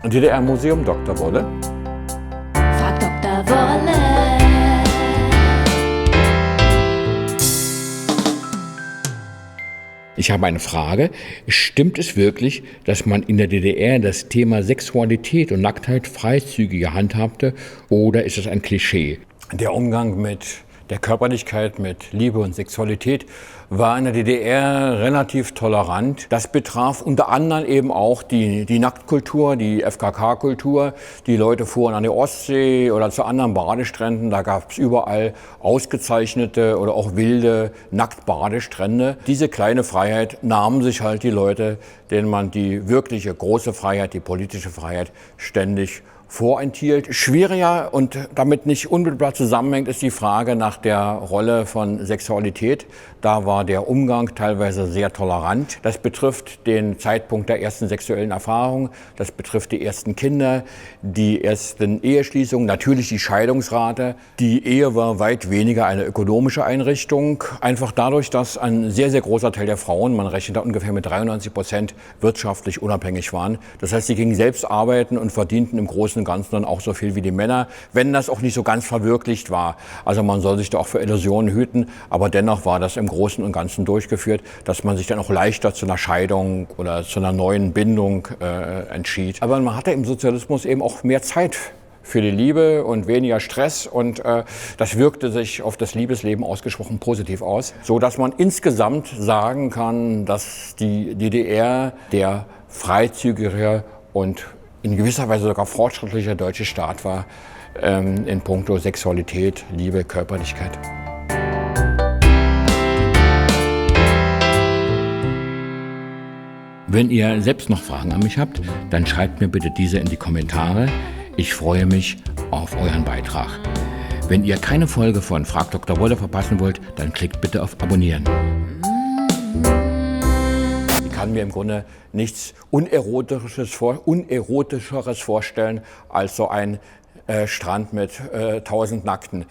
DDR-Museum Dr. Wolle. Frag Dr. Wolle. Ich habe eine Frage. Stimmt es wirklich, dass man in der DDR das Thema Sexualität und Nacktheit freizügiger handhabte, oder ist es ein Klischee? Der Umgang mit der Körperlichkeit, mit Liebe und Sexualität war in der DDR relativ tolerant. Das betraf unter anderem eben auch die Nacktkultur, die FKK-Kultur. Die Leute fuhren an die Ostsee oder zu anderen Badestränden. Da gab es überall ausgezeichnete oder auch wilde Nacktbadestrände. Diese kleine Freiheit nahmen sich halt die Leute, denen man die wirkliche große Freiheit, die politische Freiheit ständig vorenthielt. Schwieriger und damit nicht unmittelbar zusammenhängt, ist die Frage nach der Rolle von Sexualität. Da war der Umgang teilweise sehr tolerant. Das betrifft den Zeitpunkt der ersten sexuellen Erfahrung, das betrifft die ersten Kinder, die ersten Eheschließungen, natürlich die Scheidungsrate. Die Ehe war weit weniger eine ökonomische Einrichtung, einfach dadurch, dass ein sehr, sehr großer Teil der Frauen, man rechnet da ungefähr mit 93%, wirtschaftlich unabhängig waren. Das heißt, sie gingen selbst arbeiten und verdienten im Großen und Ganzen dann auch so viel wie die Männer, wenn das auch nicht so ganz verwirklicht war. Also man soll sich da auch für Illusionen hüten, aber dennoch war das im Großen und Ganzen durchgeführt, dass man sich dann auch leichter zu einer Scheidung oder zu einer neuen Bindung entschied. Aber man hatte im Sozialismus eben auch mehr Zeit für die Liebe und weniger Stress, und das wirkte sich auf das Liebesleben ausgesprochen positiv aus, so dass man insgesamt sagen kann, dass die DDR der freizügigere und in gewisser Weise sogar fortschrittlicher deutsche Staat war in puncto Sexualität, Liebe, Körperlichkeit. Wenn ihr selbst noch Fragen an mich habt, dann schreibt mir bitte diese in die Kommentare. Ich freue mich auf euren Beitrag. Wenn ihr keine Folge von Frag Dr. Wolle verpassen wollt, dann klickt bitte auf Abonnieren. Ich kann mir im Grunde nichts Unerotischeres vorstellen als so ein Strand mit 1000 Nackten.